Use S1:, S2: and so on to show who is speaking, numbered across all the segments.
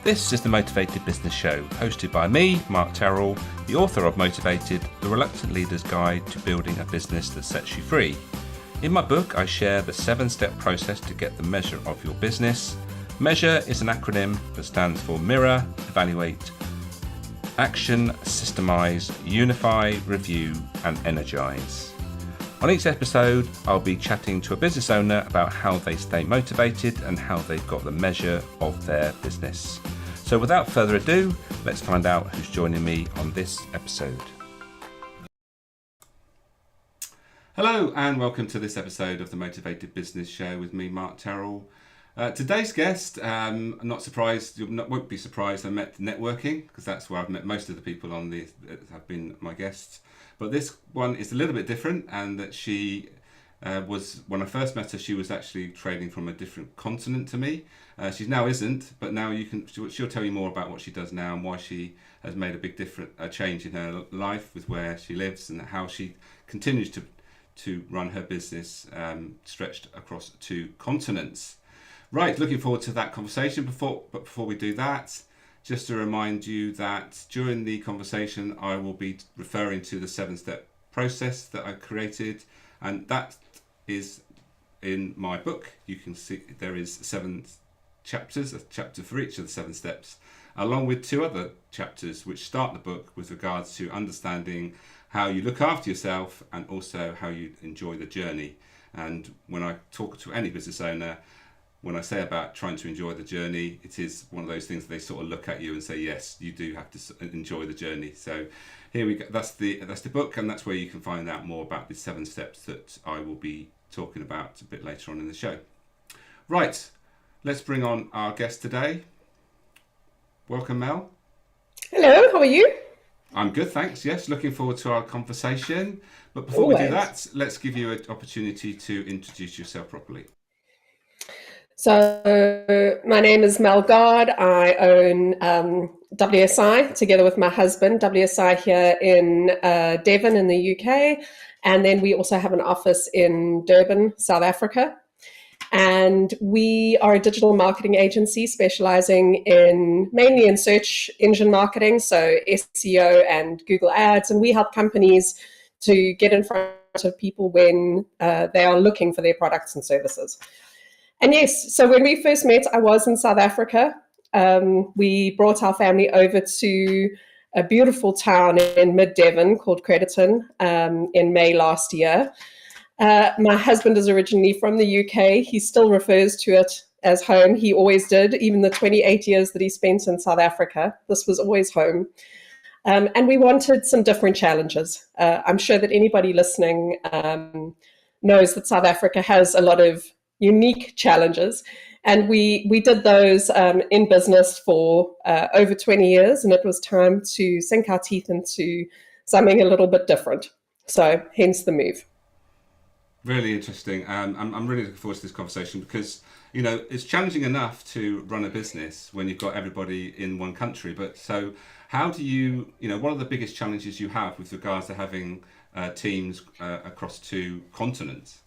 S1: This is the Motivated Business Show, hosted by me, Mark Terrell, the author of Motivated, the Reluctant Leader's Guide to Building a Business That Sets You Free. In my book, I share the 7-step process to get the measure of your business. MEASURE is an acronym that stands for Mirror, Evaluate, Action, Systemize, Unify, Review, and Energize. On each episode, I'll be chatting to a business owner about how they stay motivated and how they've got the measure of their business. So without further ado, let's find out who's joining me on this episode. Hello and welcome to this episode of the Motivated Business Show with me, Mark Terrell. Today's guest, I'm not surprised, won't be surprised I met networking, because that's where I've met most of the people on this have been my guests. But this one is a little bit different, and that she was, when I first met her, she was actually trading from a different continent to me. She now isn't, but now she'll tell you more about what she does now and why she has made a big change in her life with where she lives and how she continues to run her business stretched across 2 continents. Right, looking forward to that conversation. But before we do that, just to remind you that during the conversation, I will be referring to the 7-step process that I created, and that is in my book. You can see there is 7 chapters, a chapter for each of the 7 steps, along with 2 other chapters which start the book with regards to understanding how you look after yourself and also how you enjoy the journey. And when I talk to any business owner, when I say about trying to enjoy the journey, it is one of those things that they sort of look at you and say, yes, you do have to enjoy the journey. So here we go. That's the book, and that's where you can find out more about the 7 steps that I will be talking about a bit later on in the show. Right, let's bring on our guest today. Welcome, Mel.
S2: Hello, how are you?
S1: I'm good, thanks. Yes, looking forward to our conversation. But before we do that, let's give you an opportunity to introduce yourself properly.
S2: So my name is Gard. I own WSI together with my husband, WSI here in Devon in the UK. And then we also have an office in Durban, South Africa. And we are a digital marketing agency specializing mainly in search engine marketing, so SEO and Google Ads. And we help companies to get in front of people when they are looking for their products and services. And yes, so when we first met, I was in South Africa. We brought our family over to a beautiful town in mid-Devon called Crediton in May last year. My husband is originally from the UK. He still refers to it as home. He always did, even the 28 years that he spent in South Africa. This was always home. And we wanted some different challenges. I'm sure that anybody listening knows that South Africa has a lot of unique challenges. And we did those in business for over 20 years, and it was time to sink our teeth into something a little bit different. So hence the move.
S1: Really interesting. I'm really looking forward to this conversation because, you know, it's challenging enough to run a business when you've got everybody in one country. But so how do you know, what are the biggest challenges you have with regards to having teams across 2 continents?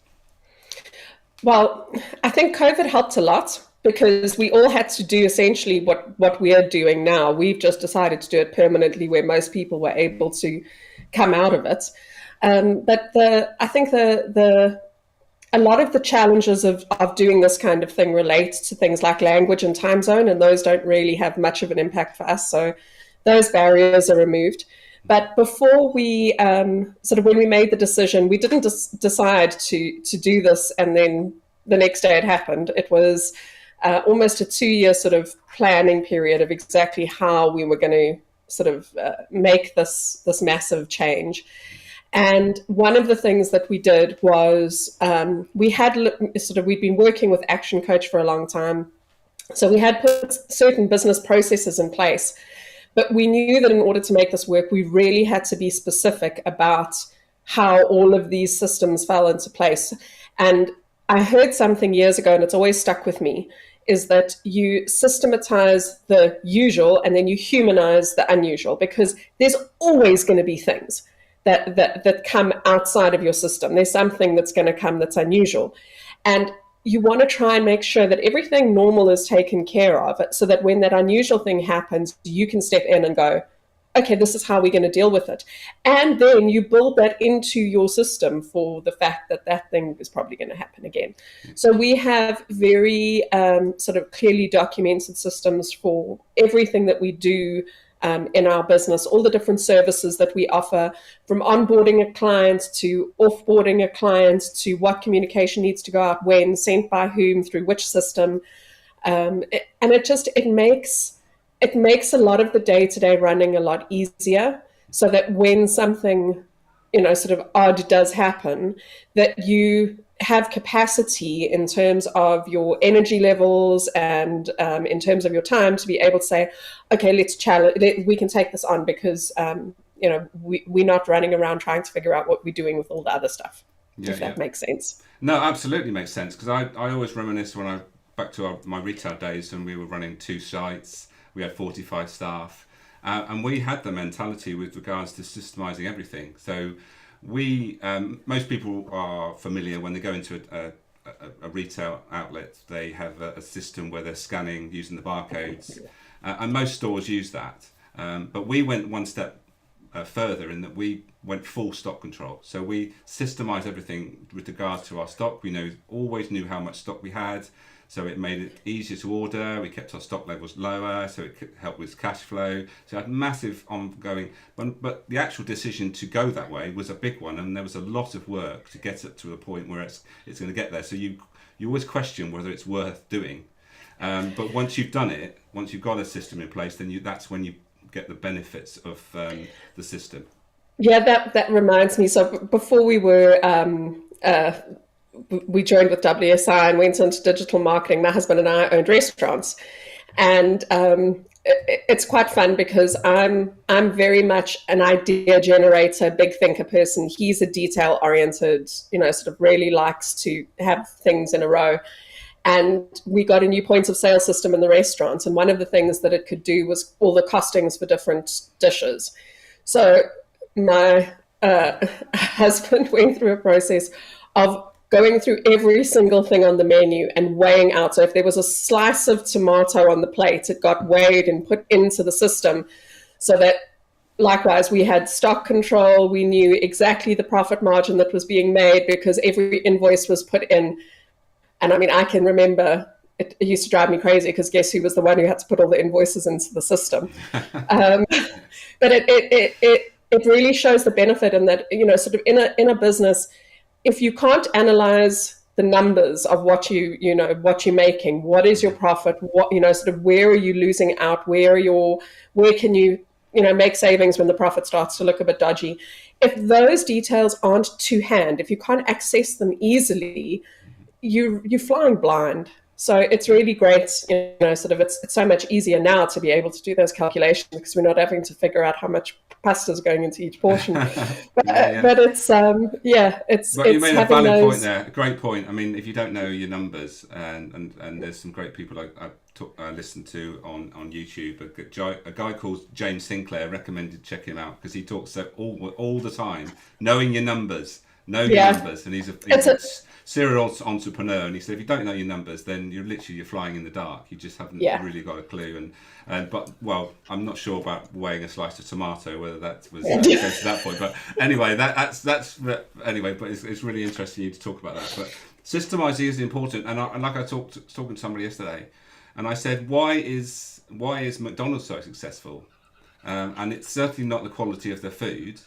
S2: Well, I think COVID helped a lot because we all had to do essentially what we are doing now. We've just decided to do it permanently where most people were able to come out of it. But I think a lot of the challenges of doing this kind of thing relate to things like language and time zone, and those don't really have much of an impact for us. So those barriers are removed. But before we when we made the decision, we didn't decide to do this and then the next day it happened. It was almost a 2-year sort of planning period of exactly how we were going to sort of make this massive change. And one of the things that we did was we'd been working with Action Coach for a long time. So we had put certain business processes in place. But we knew that in order to make this work, we really had to be specific about how all of these systems fell into place. And I heard something years ago, and it's always stuck with me, is that you systematize the usual and then you humanize the unusual, because there's always going to be things that come outside of your system. There's something that's going to come that's unusual. And you want to try and make sure that everything normal is taken care of, so that when that unusual thing happens, you can step in and go, okay, this is how we're going to deal with it. And then you build that into your system for the fact that that thing is probably going to happen again. So we have very sort of clearly documented systems for everything that we do in our business, all the different services that we offer, from onboarding a client to offboarding a client to what communication needs to go out when, sent by whom, through which system. And it makes a lot of the day-to-day running a lot easier, so that when something, sort of odd does happen, that you have capacity in terms of your energy levels and in terms of your time to be able to say, okay, let's challenge, we can take this on, because we're not running around trying to figure out what we're doing with all the other stuff.
S1: Yeah,
S2: if that makes sense.
S1: No, absolutely makes sense, because I always reminisce when I back to my retail days when we were running 2 sites. We had 45 staff, and we had the mentality with regards to systemizing everything. So we most people are familiar when they go into a retail outlet. They have a system where they're scanning using the barcodes, and most stores use that. But we went one step further in that we went full stock control. So we systemized everything with regards to our stock. We always knew how much stock we had. So it made it easier to order. We kept our stock levels lower, so it could help with cash flow. So it had massive ongoing. But the actual decision to go that way was a big one, and there was a lot of work to get it to a point where it's going to get there. So you always question whether it's worth doing. But once you've done it, once you've got a system in place, then that's when you get the benefits of the system.
S2: Yeah, that reminds me. So before we joined with WSI and went into digital marketing, my husband and I owned restaurants. And it's quite fun, because I'm very much an idea generator, big thinker person. He's a detail oriented, sort of really likes to have things in a row. And we got a new point of sale system in the restaurants. And one of the things that it could do was all the costings for different dishes. So my husband went through a process of going through every single thing on the menu and weighing out. So if there was a slice of tomato on the plate, it got weighed and put into the system, so that likewise we had stock control. We knew exactly the profit margin that was being made, because every invoice was put in. And I mean, I can remember it used to drive me crazy, because guess who was the one who had to put all the invoices into the system? But it really shows the benefit in that, sort of in a business, if you can't analyze the numbers of what you're making, what is your profit, what, sort of where are you losing out, where can you, make savings when the profit starts to look a bit dodgy. If those details aren't to hand, if you can't access them easily, you're flying blind. So it's really great, sort of it's so much easier now to be able to do those calculations, because we're not having to figure out how much pasta is going into each portion. But it's
S1: But you made a valid point there, a great point. I mean, if you don't know your numbers, and there's some great people I listened to on YouTube. A guy called James Sinclair recommended check him out, because he talks all the time, knowing your numbers, your numbers, and he's a serial entrepreneur, and he said if you don't know your numbers, then you're flying in the dark. You just haven't really got a clue. But I'm not sure about weighing a slice of tomato, whether that was goes to that point. But anyway, that's anyway. But it's really interesting you to talk about that. But systemizing is important, and like I talking to somebody yesterday, and I said, why is McDonald's so successful? And it's certainly not the quality of the food.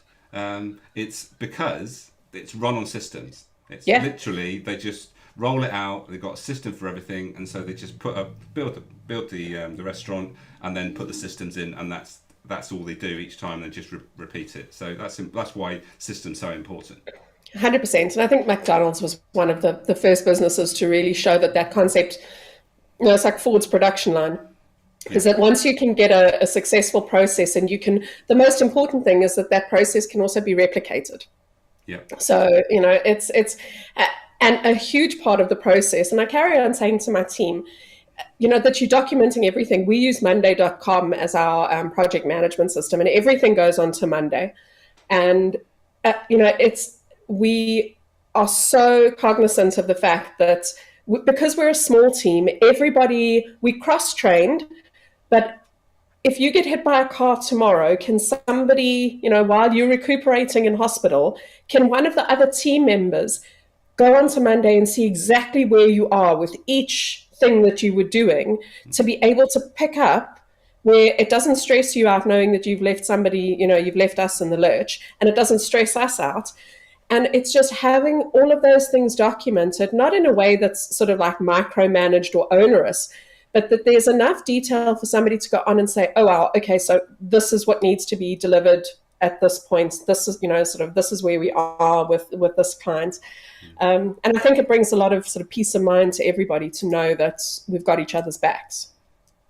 S1: It's because it's run on systems. It's literally, they just roll it out. They've got a system for everything, and so they just build the restaurant and then put the systems in, and that's all they do each time. They just repeat it. So that's why systems so important.
S2: 100%. And I think McDonald's was one of the first businesses to really show that concept. It's like Ford's production line. Is that once you can get a successful process, and the most important thing is that process can also be replicated.
S1: Yeah.
S2: So, it's and a huge part of the process, and I carry on saying to my team, that you're documenting everything. We use Monday.com as our project management system, and everything goes onto Monday. And, we are so cognizant of the fact that because we're a small team, we cross-trained, but if you get hit by a car tomorrow, can somebody, while you're recuperating in hospital, can one of the other team members go on to Monday and see exactly where you are with each thing that you were doing, to be able to pick up where it doesn't stress you out knowing that you've left somebody, you've left us in the lurch, and it doesn't stress us out. And it's just having all of those things documented, not in a way that's sort of like micromanaged or onerous, but that there's enough detail for somebody to go on and say, oh, wow, okay, so this is what needs to be delivered at this point. This is, this is where we are with this client. And I think it brings a lot of sort of peace of mind to everybody to know that we've got each other's backs.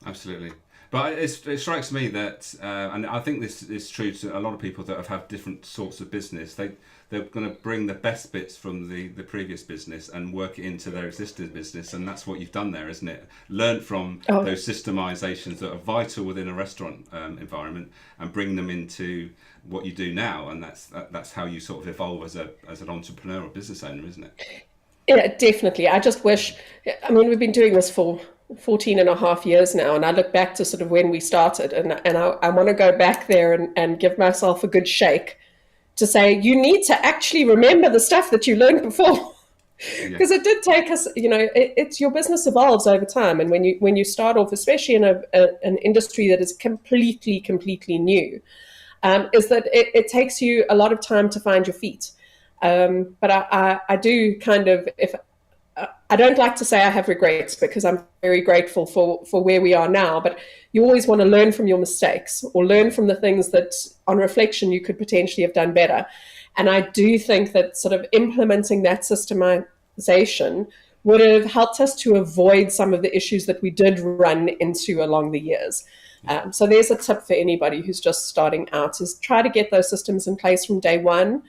S1: Absolutely. But it strikes me that, and I think this is true to a lot of people that have had different sorts of business, they're going to bring the best bits from the previous business and work it into their existing business. And that's what you've done there, isn't it? Learn from those systemizations that are vital within a restaurant environment and bring them into what you do now. And that's how you sort of evolve as an entrepreneur or business owner, isn't it?
S2: Yeah, definitely. I just wish, we've been doing this for 14 and a half years now, and I look back to sort of when we started, and I want to go back there and give myself a good shake to say, you need to actually remember the stuff that you learned before. Because it did take us, it's your business evolves over time. And when you start off, especially in an industry that is completely new, is that it takes you a lot of time to find your feet. But I do kind of, I don't like to say I have regrets, because I'm very grateful for where we are now, but you always want to learn from your mistakes or learn from the things that on reflection you could potentially have done better. And I do think that sort of implementing that systemization would have helped us to avoid some of the issues that we did run into along the years. So there's a tip for anybody who's just starting out, is try to get those systems in place from day one.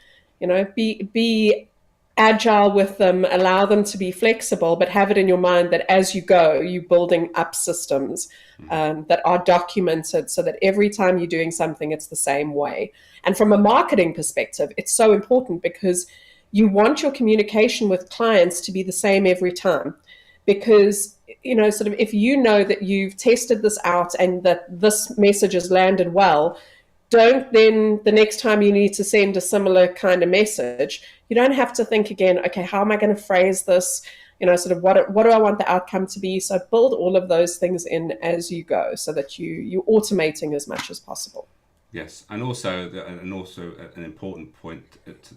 S2: Be agile with them, allow them to be flexible, but have it in your mind that as you go, you're building up systems that are documented, so that every time you're doing something, it's the same way. And from a marketing perspective, it's so important, because you want your communication with clients to be the same every time. Because, sort of, if you know that you've tested this out and that this message has landed well, don't then, the next time you need to send a similar kind of message, you don't have to think again, okay, how am I going to phrase this? Sort of what do I want the outcome to be? So build all of those things in as you go, so that you're automating as much as possible.
S1: Yes, and also an important point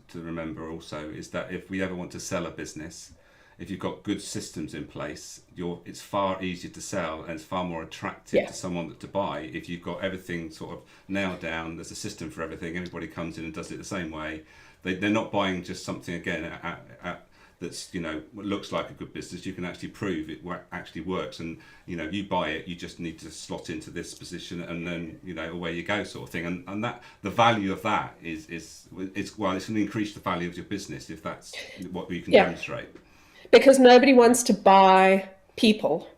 S1: to remember also is that if we ever want to sell a business, if you've got good systems in place, it's far easier to sell, and it's far more attractive to someone to buy if you've got everything sort of nailed down. There's a system for everything. Everybody comes in and does it the same way. They're not buying just something again that's looks like a good business. You can actually prove it actually works, and you buy it. You just need to slot into this position, and then away you go, sort of thing. And that the value of that is it's going to increase the value of your business if that's what you can demonstrate.
S2: Because nobody wants to buy people.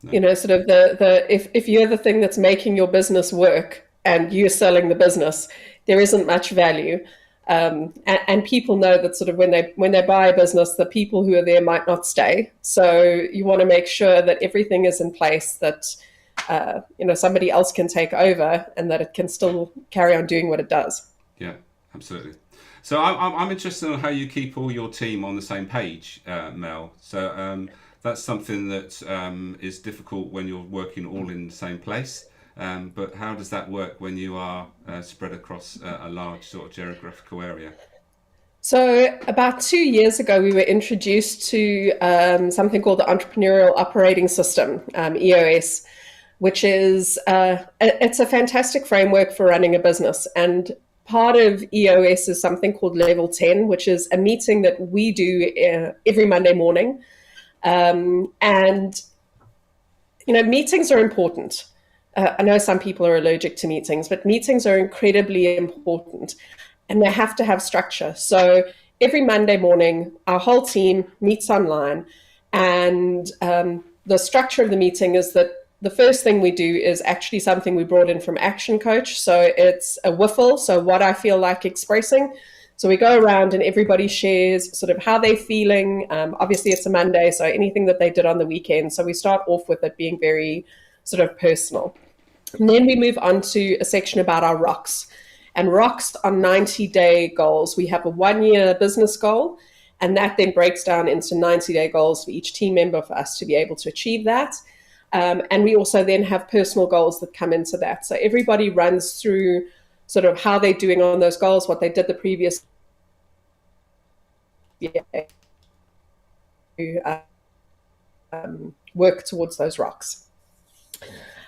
S2: No. Sort of if you're the thing that's making your business work and you're selling the business, there isn't much value. And people know that sort of when they buy a business, the people who are there might not stay. So you want to make sure that everything is in place, that somebody else can take over, and that it can still carry on doing what it does.
S1: Yeah, absolutely. So I'm interested in how you keep all your team on the same page, Mel. So that's something that is difficult when you're working all in the same place. But how does that work when you are spread across a large sort of geographical area?
S2: So about 2 years ago, we were introduced to something called the Entrepreneurial Operating System, E.A.S.U.R.E, which is it's a fantastic framework for running a business. And part of E.A.S.U.R.E is something called Level 10, which is a meeting that we do every Monday morning. And meetings are important. I know some people are allergic to meetings, but meetings are incredibly important, and they have to have structure. So every Monday morning, our whole team meets online, and the structure of the meeting is that the first thing we do is actually something we brought in from Action Coach. So it's a WIFL, so what I feel like expressing. So we go around and everybody shares sort of how they're feeling. Obviously, it's a Monday, so anything that they did on the weekend. So we start off with it being very sort of personal. And then we move on to a section about our rocks. And rocks are 90-day goals. We have a 1-year business goal, and that then breaks down into 90-day goals for each team member for us to be able to achieve that. And we also then have personal goals that come into that. So everybody runs through sort of how they're doing on those goals, what they did the previous year, to work towards those rocks.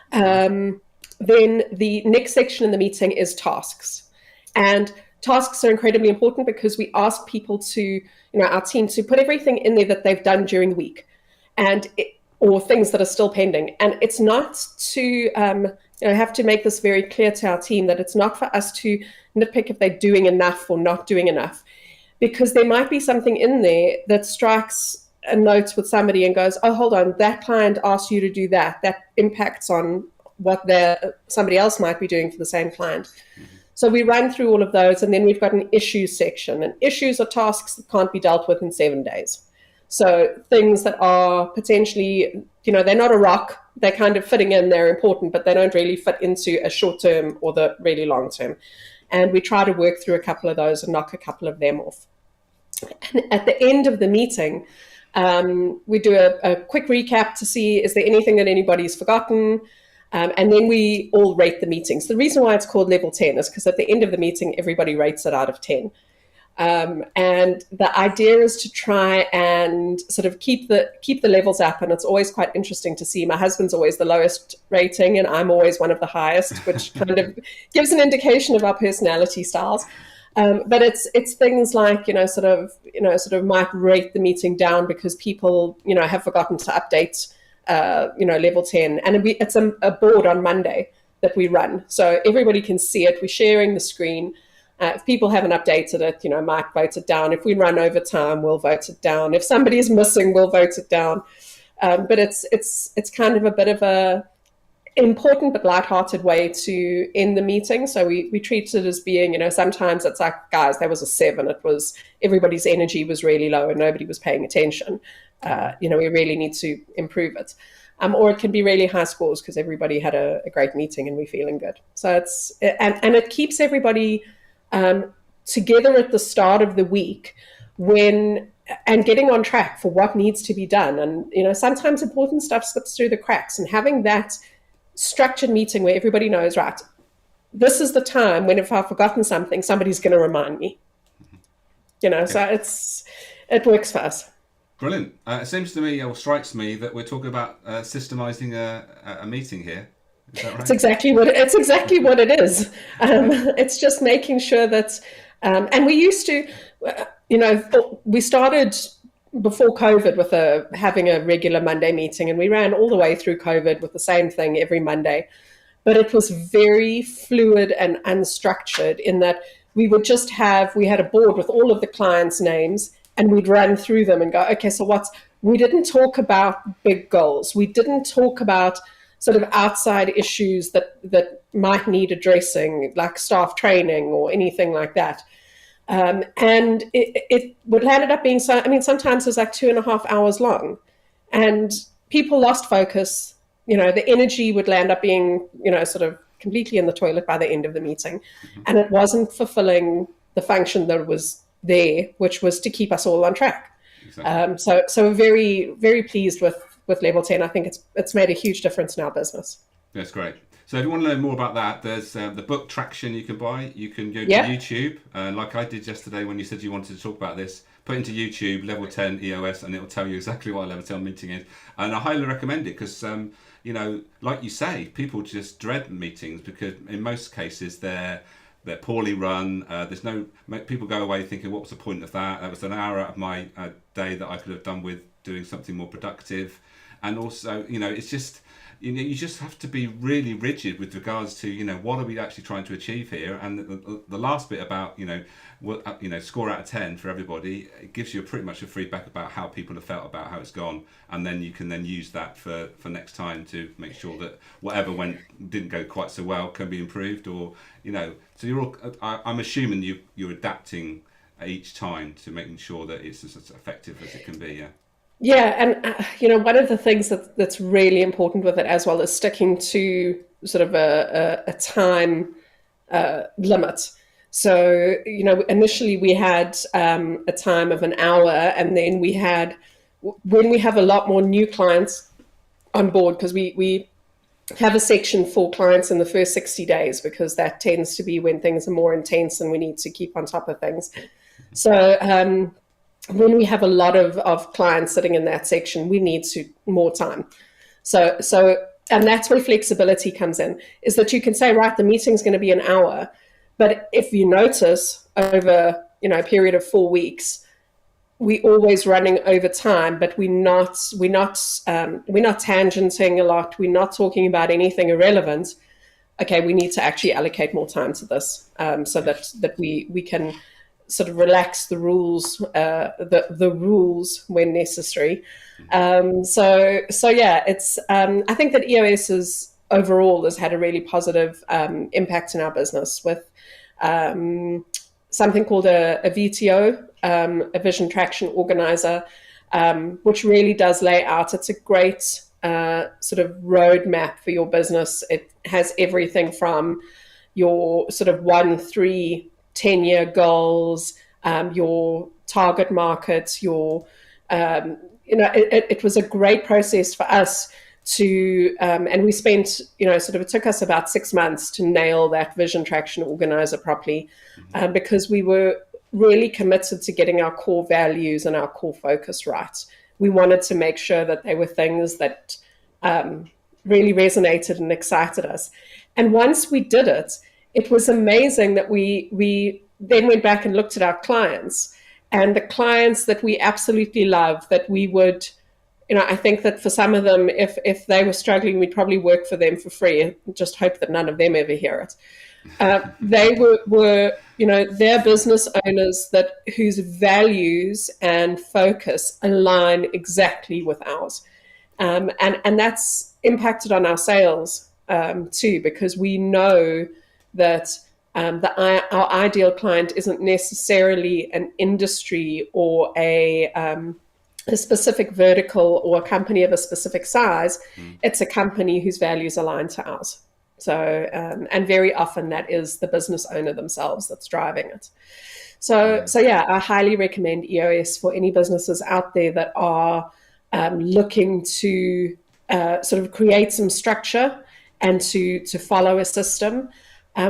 S2: Then the next section in the meeting is tasks. And tasks are incredibly important because we ask people to, our team, to put everything in there that they've done during the week, or things that are still pending. And it's not to, have to make this very clear to our team that it's not for us to nitpick if they're doing enough or not doing enough, because there might be something in there that strikes a note with somebody and goes, oh, hold on, that client asked you to do that. That impacts on what somebody else might be doing for the same client. So we run through all of those, and then we've got an issues section. And issues are tasks that can't be dealt with in 7 days. So things that are potentially, they're not a rock, they're kind of fitting in, they're important, but they don't really fit into a short term or the really long term. And we try to work through a couple of those and knock a couple of them off. And at the end of the meeting, we do a quick recap to see, is there anything that anybody's forgotten? And then we all rate the meetings. The reason why it's called level 10 is because at the end of the meeting, everybody rates it out of 10. And the idea is to try and sort of keep the levels up. And it's always quite interesting to see. My husband's always the lowest rating, and I'm always one of the highest, which kind of gives an indication of our personality styles. But it's things like, sort of might rate the meeting down because people, have forgotten to update, level 10. And it's a board on Monday that we run. So everybody can see it. We're sharing the screen. If people haven't updated it, Mike votes it down. If we run over time, we'll vote it down. If somebody is missing, we'll vote it down. But it's kind of a bit of a important but lighthearted way to end the meeting. So we treat it as being, sometimes it's like, guys, there was a 7. It was everybody's energy was really low and nobody was paying attention. We really need to improve it. Or it can be really high scores because everybody had a great meeting and we're feeling good. So and it keeps everybody together at the start of the week and getting on track for what needs to be done. And, sometimes important stuff slips through the cracks, and having that structured meeting where everybody knows, right, this is the time when if I've forgotten something, somebody's going to remind me, so it works for us.
S1: Brilliant. It seems to me, or strikes me, that we're talking about systemizing a meeting here. Is that right?
S2: It's exactly what it is. It's just making sure that, and we used to, we started before COVID with having a regular Monday meeting, and we ran all the way through COVID with the same thing every Monday. But it was very fluid and unstructured in that we had a board with all of the clients' names, and we'd run through them and go, okay, so we didn't talk about big goals. We didn't talk about sort of outside issues that might need addressing, like staff training or anything like that. And it would end up being sometimes it was like 2.5 hours long, and people lost focus. The energy would land up being, sort of completely in the toilet by the end of the meeting. Mm-hmm. And it wasn't fulfilling the function that was there, which was to keep us all on track. Exactly. So we're very, very pleased with level 10. I think it's made a huge difference in our business.
S1: That's great. So if you want to know more about that, there's the book Traction you can buy. You can go to YouTube, like I did yesterday when you said you wanted to talk about this. Put into YouTube level 10 EOS, and it'll tell you exactly what a level 10 meeting is. And I highly recommend it because, like you say, people just dread meetings because in most cases they're poorly run. People go away thinking, what was the point of that? That was an hour out of my day that I could have done with doing something more productive. And also, it's just, you just have to be really rigid with regards to, what are we actually trying to achieve here? And the last bit about, score out of 10 for everybody, it gives you pretty much a feedback about how people have felt about how it's gone. And then you can then use that for next time to make sure that whatever didn't go quite so well can be improved, or, so you're all, I'm assuming you're adapting each time to making sure that it's as effective as it can be. Yeah.
S2: Yeah, and one of the things that's really important with it as well is sticking to sort of a time limit. So, initially we had a time of an hour, and then when we have a lot more new clients on board, because we have a section for clients in the first 60 days, because that tends to be when things are more intense and we need to keep on top of things. So, when we have a lot of clients sitting in that section, we need more time. So, and that's where flexibility comes in, is that you can say, right, the meeting's going to be an hour, but if you notice over, a period of 4 weeks, we always running over time, but we're not tangenting a lot. We're not talking about anything irrelevant. Okay, we need to actually allocate more time to this, so that we can sort of relax the rules, the rules when necessary. So yeah, it's I think that EOS overall has had a really positive impact in our business with something called a VTO, a Vision Traction Organizer, which really does lay out. It's a great sort of roadmap for your business. It has everything from your sort of 1, 3, 10-year goals, your target markets, it was a great process for us to, and we spent, sort of, it took us about 6 months to nail that Vision Traction Organizer properly, because we were really committed to getting our core values and our core focus right. We wanted to make sure that they were things that really resonated and excited us. And once we did it, it was amazing that we then went back and looked at our clients, and the clients that we absolutely love, that we would, I think that for some of them, if they were struggling, we'd probably work for them for free and just hope that none of them ever hear it. They were they're business owners whose values and focus align exactly with ours. And that's impacted on our sales too, because we know that our ideal client isn't necessarily an industry or a specific vertical or a company of a specific size. It's a company whose values align to ours. So, and very often that is the business owner themselves that's driving it. So yeah, I highly recommend EOS for any businesses out there that are looking to sort of create some structure and to follow a system.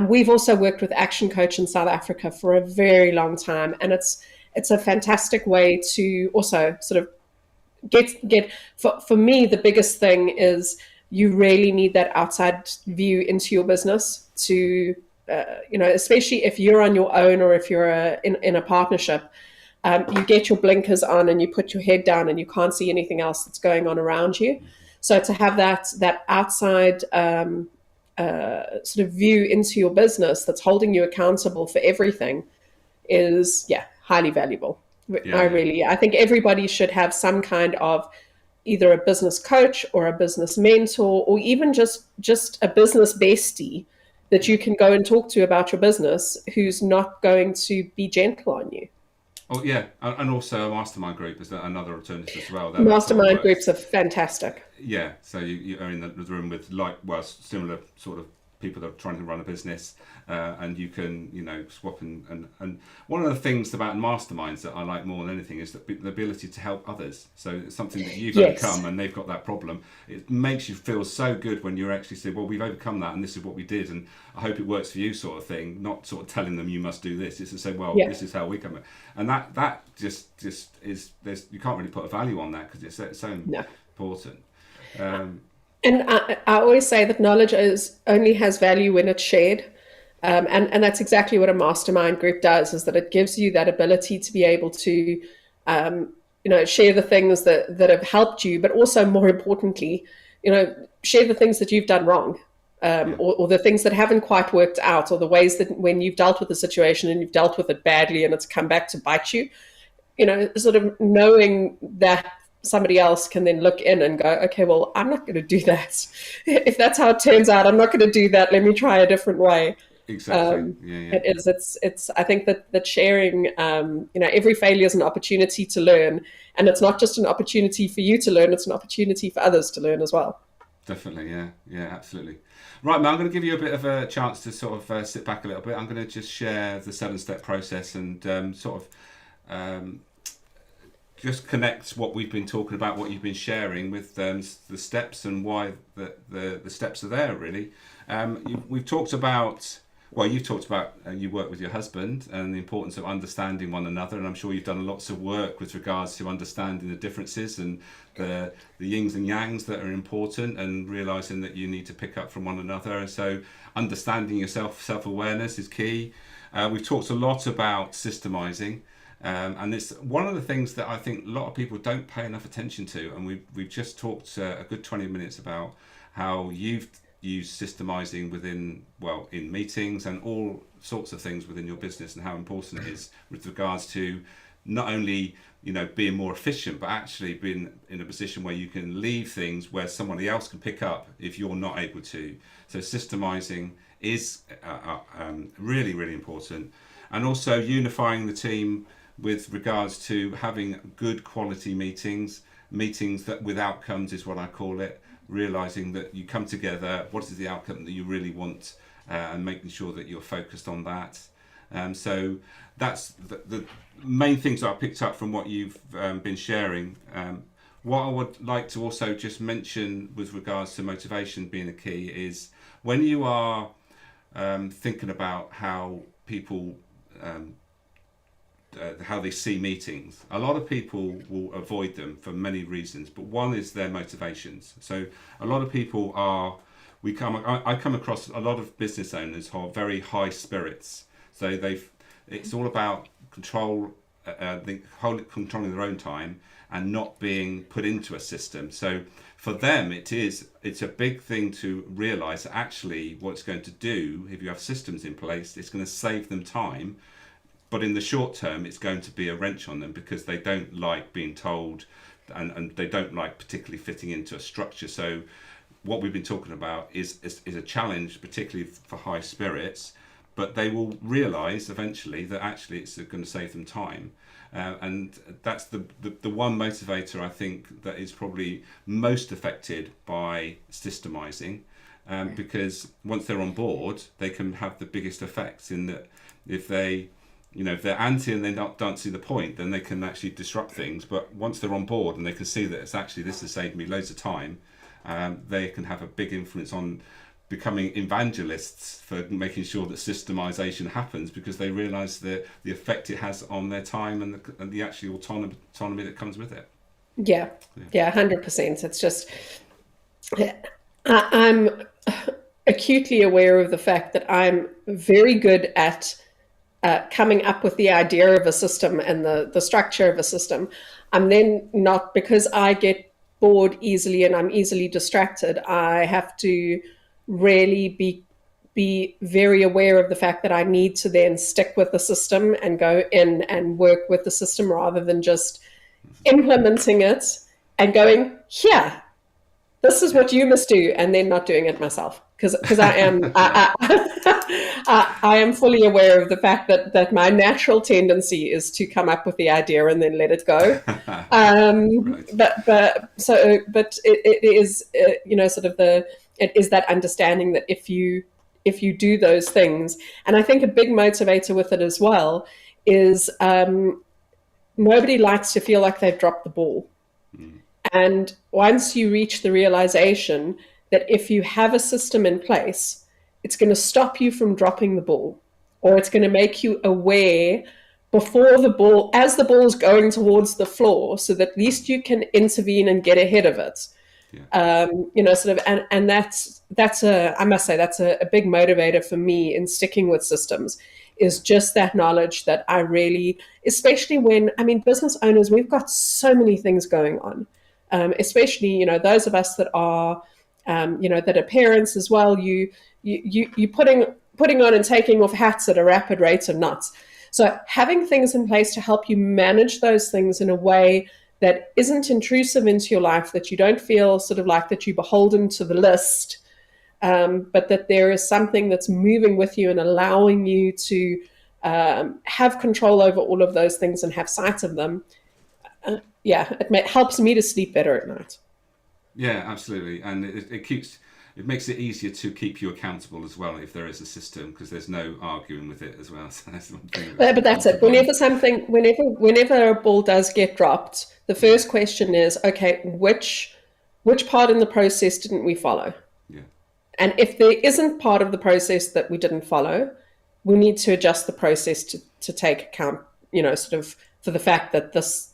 S2: We've also worked with Action Coach in South Africa for a very long time, and it's a fantastic way to also sort of get for me, the biggest thing is you really need that outside view into your business to, especially if you're on your own or if you're in a partnership, you get your blinkers on and you put your head down and you can't see anything else that's going on around you. So to have that outside sort of view into your business that's holding you accountable for everything is, highly valuable. I think everybody should have some kind of either a business coach or a business mentor, or even just a business bestie that you can go and talk to about your business, who's not going to be gentle on you.
S1: Oh yeah, and also a mastermind group is another alternative as well.
S2: Mastermind groups are fantastic.
S1: Yeah, so you are in the room with similar sort of people that are trying to run a business, and you can swap and one of the things about masterminds that I like more than anything is that the ability to help others. So it's something that you've overcome and they've got that problem. It makes you feel so good when you're actually saying, well, we've overcome that and this is what we did and I hope it works for you, sort of thing. Not sort of telling them you must do this. It's to say, well, this is how we come. And that just is, you can't really put a value on that because it's so important.
S2: And I always say that knowledge only has value when it's shared. And that's exactly what a mastermind group does, is that it gives you that ability to be able to, share the things that have helped you, but also more importantly, share the things that you've done wrong, or the things that haven't quite worked out, or the ways that when you've dealt with the situation and you've dealt with it badly and it's come back to bite you, sort of knowing that somebody else can then look in and go, okay, well, I'm not going to do that. If that's how it turns out, I'm not going to do that. Let me try a different way.
S1: Exactly. Yeah, yeah.
S2: It is. It's. I think that sharing, every failure is an opportunity to learn, and it's not just an opportunity for you to learn; it's an opportunity for others to learn as well.
S1: Definitely, yeah, yeah, absolutely. Right, Mel, I'm going to give you a bit of a chance to sort of sit back a little bit. I'm going to just share the 7-step process and sort of um, just connect what we've been talking about, what you've been sharing with the steps and why the steps are there, really. We've talked about, well, you've talked about you work with your husband and the importance of understanding one another, and I'm sure you've done lots of work with regards to understanding the differences and the yings and yangs that are important, and realizing that you need to pick up from one another. And so understanding yourself, self-awareness is key. We've talked a lot about systemizing. And it's one of the things that I think a lot of people don't pay enough attention to. And we've just talked a good 20 minutes about how you've used systemizing in meetings and all sorts of things within your business, and how important it is with regards to not only being more efficient, but actually being in a position where you can leave things where somebody else can pick up if you're not able to. So systemizing is really, really important. And also unifying the team with regards to having good quality meetings that with outcomes is what I call it, realizing that you come together, what is the outcome that you really want, and making sure that you're focused on that. So that's the main things that I picked up from what you've been sharing. What I would like to also just mention with regards to motivation being a key is when you are thinking about how people how they see meetings. A lot of people will avoid them for many reasons, but one is their motivations. So a lot of people I come across a lot of business owners who are very high spirits. So it's all about controlling their own time and not being put into a system. So for them, it's a big thing to realize that actually what it's going to do, if you have systems in place, it's going to save them time. But in the short term, it's going to be a wrench on them because they don't like being told, and they don't like particularly fitting into a structure. So what we've been talking about is a challenge, particularly for high spirits, but they will realise eventually that actually it's going to save them time. And that's the one motivator I think that is probably most affected by systemising, because once they're on board, they can have the biggest effects in that if they're anti and they don't see the point, then they can actually disrupt things. But once they're on board and they can see that this has saved me loads of time, they can have a big influence on becoming evangelists for making sure that systemization happens, because they realise the effect it has on their time and the actual autonomy that comes with it.
S2: Yeah, 100%. It's just I'm acutely aware of the fact that I'm very good at coming up with the idea of a system and the structure of a system. I'm then not, because I get bored easily and I'm easily distracted, I have to really be very aware of the fact that I need to then stick with the system and go in and work with the system rather than just implementing it and going, here, this is what you must do, and then not doing it myself. Because I am fully aware of the fact that my natural tendency is to come up with the idea and then let it go.
S1: Right.
S2: But it is it is that understanding that if you do those things, and I think a big motivator with it as well is nobody likes to feel like they've dropped the ball. And once you reach the realization that if you have a system in place, it's going to stop you from dropping the ball, or it's going to make you aware before as the ball's going towards the floor, so that at least you can intervene and get ahead of it. Yeah. And I must say, that's a big motivator for me in sticking with systems, is just that knowledge that I really, especially when, business owners, we've got so many things going on. Especially, those of us that are, that are parents as well, you putting on and taking off hats at a rapid rate of knots. So having things in place to help you manage those things in a way that isn't intrusive into your life, that you don't feel sort of like that you're beholden to the list, but that there is something that's moving with you and allowing you to have control over all of those things and have sight of them. Yeah, helps me to sleep better at night.
S1: Yeah, absolutely, and it makes it easier to keep you accountable as well if there is a system, because there's no arguing with it as well. So that's one thing
S2: But that's it.
S1: simplifying.
S2: Whenever a ball does get dropped, the
S1: Yeah,
S2: first question is, okay, which part in the process didn't we follow?
S1: yeah,
S2: And if there isn't part of the process that we didn't follow, we need to adjust the process to take account, sort of for the fact that this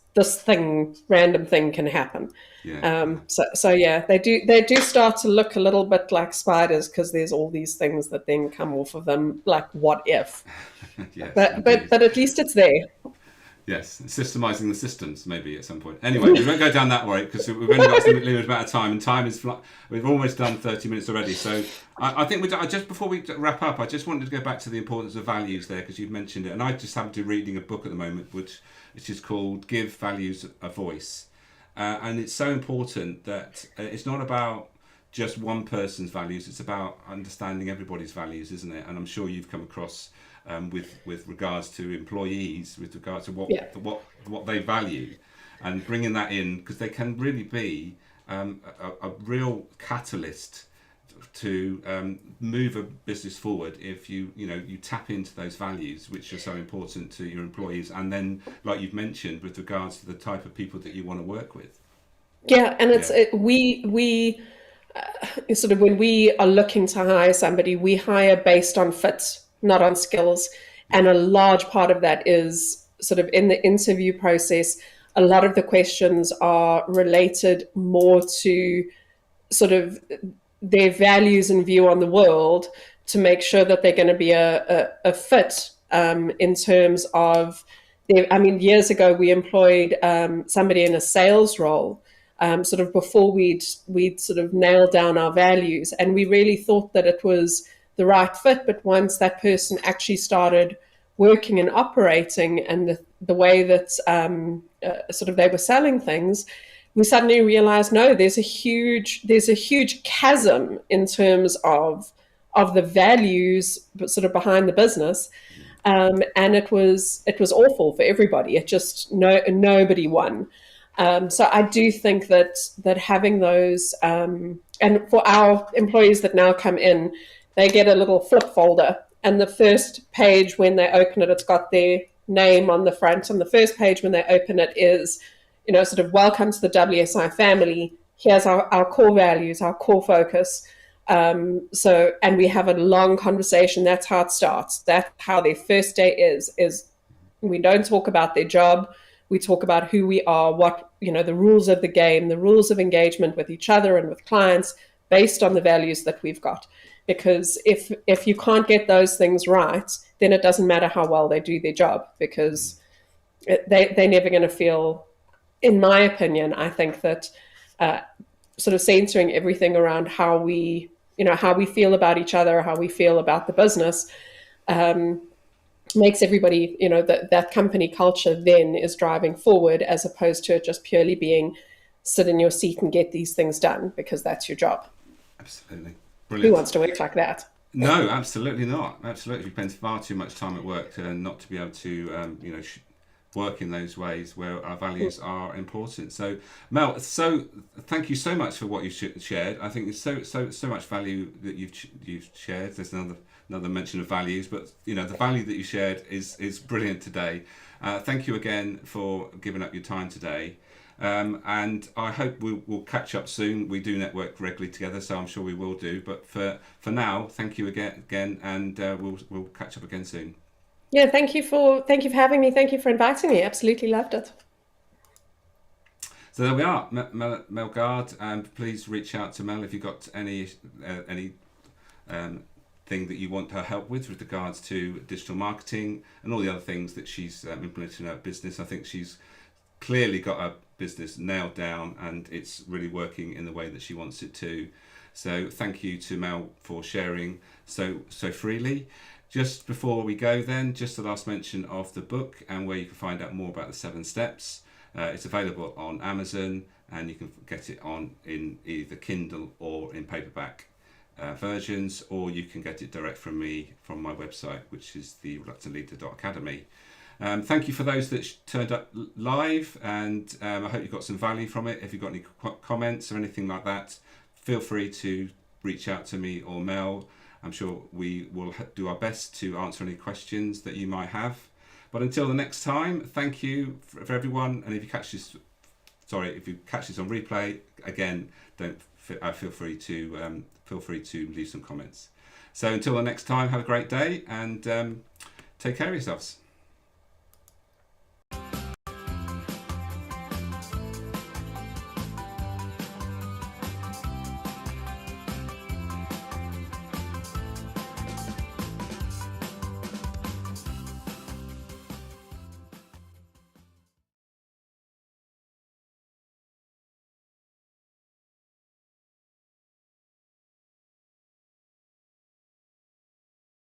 S2: random thing can happen.
S1: yeah,
S2: So yeah, they do start to look a little bit like spiders because there's all these things that then come off of them, like what if?
S1: yes,
S2: But but
S1: indeed.
S2: but at least it's there.
S1: Yes, systemizing the systems maybe at some point. Anyway, we won't go down that way because we've only got a limited amount of time, and time is we've almost done 30 minutes already. So I think just before we wrap up, I just wanted to go back to the importance of values there, because you've mentioned it, and I just happen to be reading a book at the moment which is called "Give Values a Voice," and it's so important that it's not about just one person's values; it's about understanding everybody's values, isn't it? And I'm sure you've come across with regards to employees, with regards to
S2: Yeah.
S1: what they value, and bringing that in, because they can really be a real catalyst to move a business forward if you tap into those values, which are so important to your employees, and then, like you've mentioned, with regards to the type of people that you want to work with.
S2: Yeah, and
S1: Yeah,
S2: we sort of, when we are looking to hire somebody, we hire based on fit, not on skills.
S1: yeah,
S2: And a large part of that is sort of in the interview process. A lot of the questions are related more to sort of their values and view on the world, to make sure that they're going to be a fit in terms of I mean, years ago we employed somebody in a sales role, sort of before we'd sort of nailed down our values, and we really thought that it was the right fit. But once that person actually started working and operating, and the way that sort of they were selling things, we suddenly realized, no, there's a huge chasm in terms of the values sort of behind the business. And it was awful for everybody. It just nobody won. So I do think that having those, and for our employees that now come in, they get a little flip folder, and the first page when they open it, it's got their name on the front, and the first page when they open it is, sort of, welcome to the WSI family. Here's our core values, our core focus. And we have a long conversation. That's how it starts. That's how their first day is we don't talk about their job. We talk about who we are, what, the rules of the game, the rules of engagement with each other and with clients, based on the values that we've got. Because if you can't get those things right, then it doesn't matter how well they do their job, because they're never going to feel, in my opinion, I think that sort of centering everything around how we feel about each other, how we feel about the business, makes everybody, that company culture then is driving forward, as opposed to it just purely being sit in your seat and get these things done because that's your job.
S1: absolutely,
S2: Who
S1: brilliant.
S2: wants to work like that?
S1: No, absolutely not. Absolutely, we spend far too much time at work to not to be able to, work in those ways where our values are important. So, Mel, thank you so much for what you shared. I think there's so much value that you've shared. There's another mention of values, but the value that you shared is brilliant today. Thank you again for giving up your time today. And I hope we'll catch up soon. We do network regularly together, so I'm sure we will do. But for now, thank you again, and we'll catch up again soon.
S2: Yeah, thank you for having me. Thank you for inviting me. Absolutely loved it.
S1: So there we are, Mel Gard. Please reach out to Mel if you've got any thing that you want her help with regards to digital marketing and all the other things that she's implementing in her business. I think she's clearly got her business nailed down, and it's really working in the way that she wants it to. So thank you to Mel for sharing so freely. Just before we go then, just the last mention of the book and where you can find out more about the 7 steps. It's available on Amazon, and you can get it in either Kindle or in paperback. versions, or you can get it direct from me from my website, which is the reluctantleader.academy. Thank you for those that turned up live, and I hope you got some value from it. If you've got any comments or anything like that, feel free to reach out to me or Mel. I'm sure we will do our best to answer any questions that you might have. But until the next time, thank you for everyone. And if you catch this on replay, again, feel free to leave some comments. So until the next time, have a great day, and take care of yourselves.